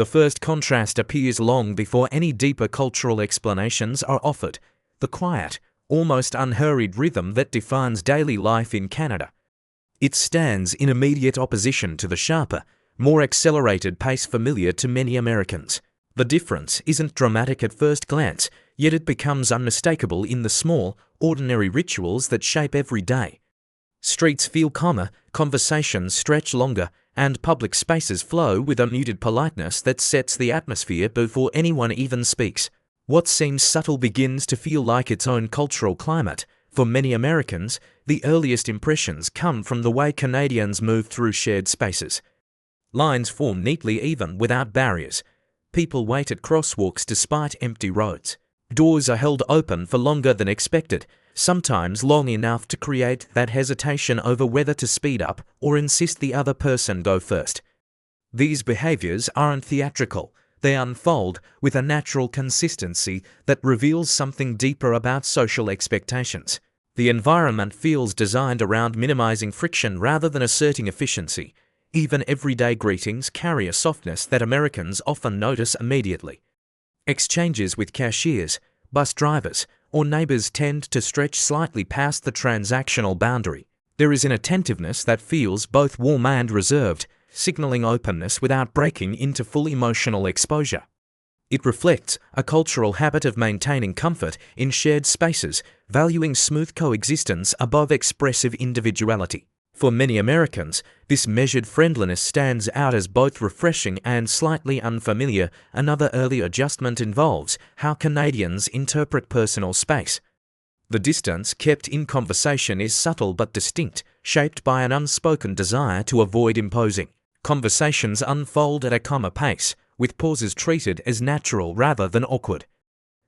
The first contrast appears long before any deeper cultural explanations are offered: the quiet, almost unhurried rhythm that defines daily life in Canada. It stands in immediate opposition to the sharper, more accelerated pace familiar to many Americans. The difference isn't dramatic at first glance, yet it becomes unmistakable in the small, ordinary rituals that shape every day. Streets feel calmer, conversations stretch longer, and public spaces flow with a muted politeness that sets the atmosphere before anyone even speaks. What seems subtle begins to feel like its own cultural climate. For many Americans, the earliest impressions come from the way Canadians move through shared spaces. Lines form neatly even without barriers. People wait at crosswalks despite empty roads. Doors are held open for longer than expected, sometimes long enough to create that hesitation over whether to speed up or insist the other person go first. These behaviors aren't theatrical. They unfold with a natural consistency that reveals something deeper about social expectations. The environment feels designed around minimizing friction rather than asserting efficiency. Even everyday greetings carry a softness that Americans often notice immediately. Exchanges with cashiers, bus drivers, or neighbors tend to stretch slightly past the transactional boundary. There is an attentiveness that feels both warm and reserved, signaling openness without breaking into full emotional exposure. It reflects a cultural habit of maintaining comfort in shared spaces, valuing smooth coexistence above expressive individuality. For many Americans, this measured friendliness stands out as both refreshing and slightly unfamiliar. Another early adjustment involves how Canadians interpret personal space. The distance kept in conversation is subtle but distinct, shaped by an unspoken desire to avoid imposing. Conversations unfold at a calmer pace, with pauses treated as natural rather than awkward.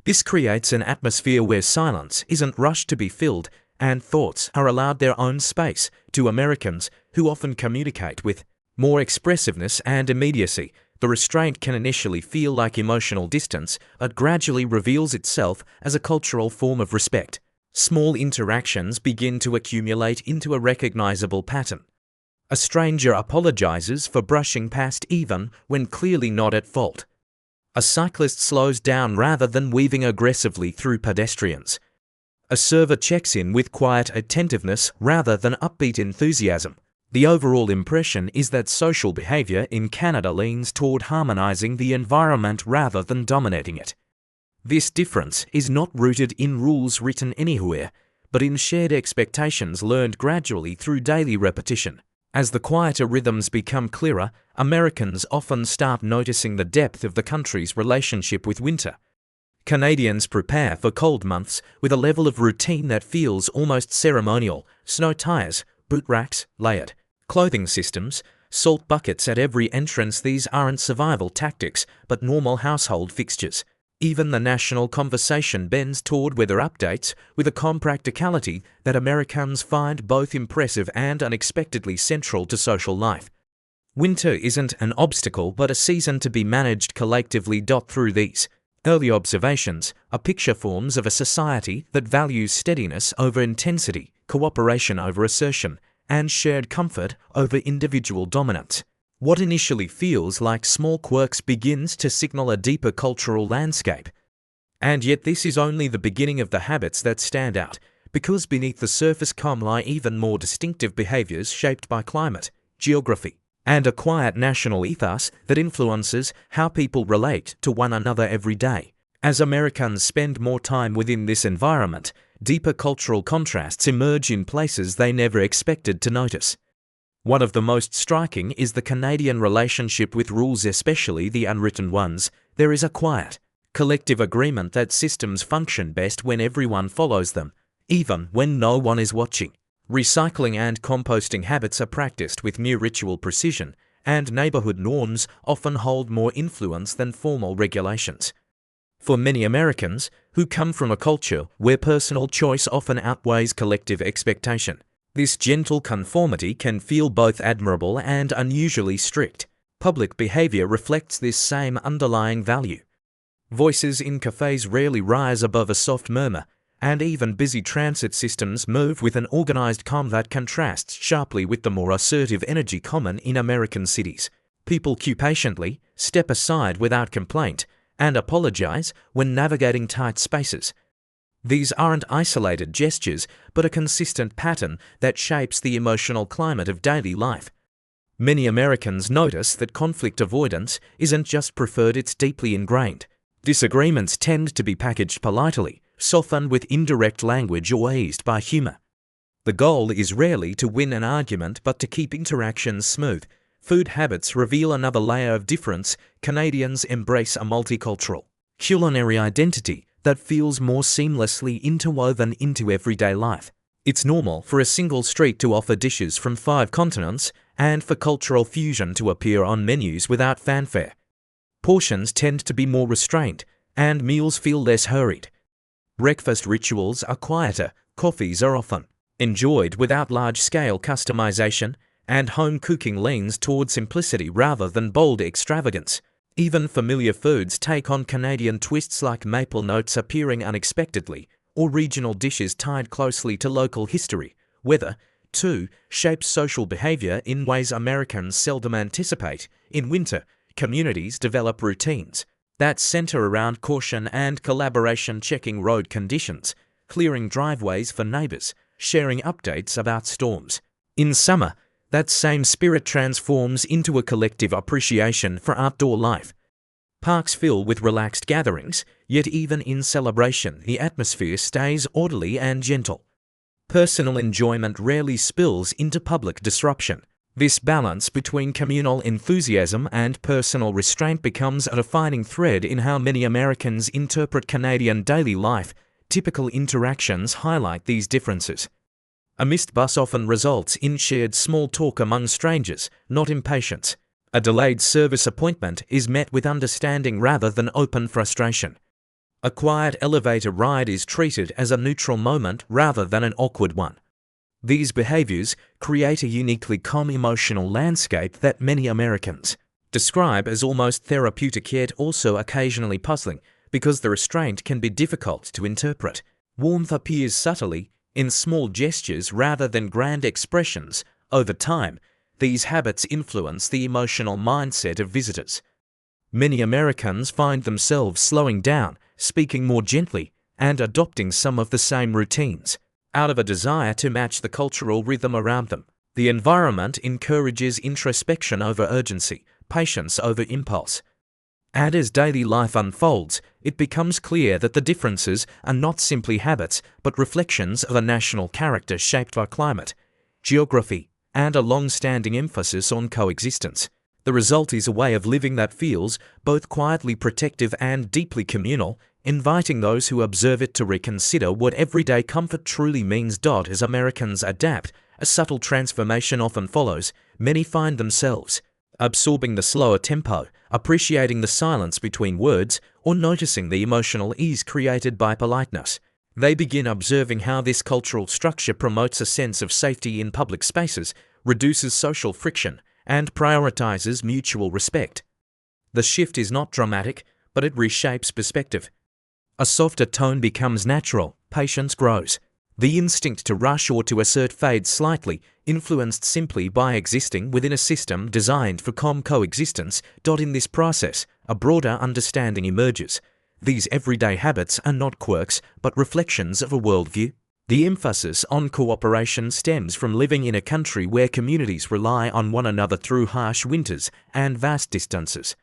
This creates an atmosphere where silence isn't rushed to be filled, and thoughts are allowed their own space. To Americans, who often communicate with more expressiveness and immediacy, the restraint can initially feel like emotional distance, but gradually reveals itself as a cultural form of respect. Small interactions begin to accumulate into a recognizable pattern. A stranger apologizes for brushing past even when clearly not at fault. A cyclist slows down rather than weaving aggressively through pedestrians. A server checks in with quiet attentiveness rather than upbeat enthusiasm. The overall impression is that social behavior in Canada leans toward harmonizing the environment rather than dominating it. This difference is not rooted in rules written anywhere, but in shared expectations learned gradually through daily repetition. As the quieter rhythms become clearer, Americans often start noticing the depth of the country's relationship with winter. Canadians prepare for cold months with a level of routine that feels almost ceremonial: snow tires, boot racks, layered clothing systems, salt buckets at every entrance. These aren't survival tactics, but normal household fixtures. Even the national conversation bends toward weather updates with a calm practicality that Americans find both impressive and unexpectedly central to social life. Winter isn't an obstacle but a season to be managed collectively. Through these early observations, a picture forms of a society that values steadiness over intensity, cooperation over assertion, and shared comfort over individual dominance. What initially feels like small quirks begins to signal a deeper cultural landscape. And yet this is only the beginning of the habits that stand out, because beneath the surface lie even more distinctive behaviors shaped by climate, geography, and a quiet national ethos that influences how people relate to one another every day. As Americans spend more time within this environment, deeper cultural contrasts emerge in places they never expected to notice. One of the most striking is the Canadian relationship with rules, especially the unwritten ones. There is a quiet, collective agreement that systems function best when everyone follows them, even when no one is watching. Recycling and composting habits are practiced with near ritual precision, and neighborhood norms often hold more influence than formal regulations. For many Americans, who come from a culture where personal choice often outweighs collective expectation, this gentle conformity can feel both admirable and unusually strict. Public behavior reflects this same underlying value. Voices in cafes rarely rise above a soft murmur, and even busy transit systems move with an organized calm that contrasts sharply with the more assertive energy common in American cities. People queue patiently, step aside without complaint, and apologize when navigating tight spaces. These aren't isolated gestures, but a consistent pattern that shapes the emotional climate of daily life. Many Americans notice that conflict avoidance isn't just preferred, it's deeply ingrained. Disagreements tend to be packaged politely, softened with indirect language or eased by humor. The goal is rarely to win an argument but to keep interactions smooth. Food habits reveal another layer of difference. Canadians embrace a multicultural, culinary identity that feels more seamlessly interwoven into everyday life. It's normal for a single street to offer dishes from 5 continents and for cultural fusion to appear on menus without fanfare. Portions tend to be more restrained, and meals feel less hurried. Breakfast rituals are quieter, coffees are often enjoyed without large-scale customization, and home cooking leans toward simplicity rather than bold extravagance. Even familiar foods take on Canadian twists, like maple notes appearing unexpectedly, or regional dishes tied closely to local history. Weather, too, shapes social behavior in ways Americans seldom anticipate. In winter, communities develop routines that center around caution and collaboration, checking road conditions, clearing driveways for neighbors, sharing updates about storms. In summer, that same spirit transforms into a collective appreciation for outdoor life. Parks fill with relaxed gatherings, yet even in celebration, the atmosphere stays orderly and gentle. Personal enjoyment rarely spills into public disruption. This balance between communal enthusiasm and personal restraint becomes a defining thread in how many Americans interpret Canadian daily life. Typical interactions highlight these differences. A missed bus often results in shared small talk among strangers, not impatience. A delayed service appointment is met with understanding rather than open frustration. A quiet elevator ride is treated as a neutral moment rather than an awkward one. These behaviors create a uniquely calm emotional landscape that many Americans describe as almost therapeutic, yet also occasionally puzzling, because the restraint can be difficult to interpret. Warmth appears subtly in small gestures rather than grand expressions. Over time, these habits influence the emotional mindset of visitors. Many Americans find themselves slowing down, speaking more gently, and adopting some of the same routines, out of a desire to match the cultural rhythm around them. The environment encourages introspection over urgency, patience over impulse. And as daily life unfolds, it becomes clear that the differences are not simply habits, but reflections of a national character shaped by climate, geography, and a long-standing emphasis on coexistence. The result is a way of living that feels both quietly protective and deeply communal, inviting those who observe it to reconsider what everyday comfort truly means. As Americans adapt, a subtle transformation often follows. Many find themselves absorbing the slower tempo, appreciating the silence between words, or noticing the emotional ease created by politeness. They begin observing how this cultural structure promotes a sense of safety in public spaces, reduces social friction, and prioritizes mutual respect. The shift is not dramatic, but it reshapes perspective. A softer tone becomes natural, patience grows. The instinct to rush or to assert fades slightly, influenced simply by existing within a system designed for calm coexistence. In this process, a broader understanding emerges. These everyday habits are not quirks, but reflections of a worldview. The emphasis on cooperation stems from living in a country where communities rely on one another through harsh winters and vast distances.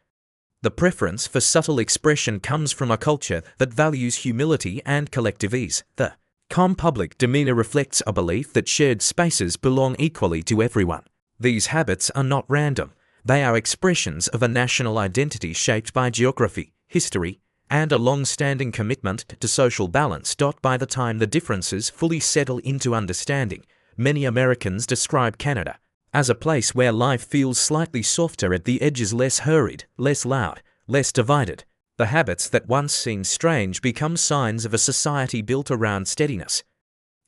The preference for subtle expression comes from a culture that values humility and collective ease. The calm public demeanor reflects a belief that shared spaces belong equally to everyone. These habits are not random. They are expressions of a national identity shaped by geography, history, and a long-standing commitment to social balance. By the time the differences fully settle into understanding, many Americans describe Canada as a place where life feels slightly softer at the edges, less hurried, less loud, less divided. The habits that once seemed strange become signs of a society built around steadiness.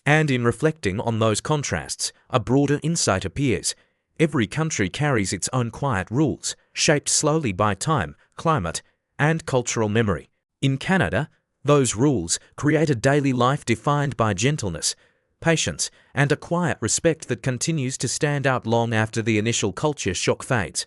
And in reflecting on those contrasts, a broader insight appears. Every country carries its own quiet rules, shaped slowly by time, climate, and cultural memory. In Canada, those rules create a daily life defined by gentleness, patience, and a quiet respect that continues to stand out long after the initial culture shock fades.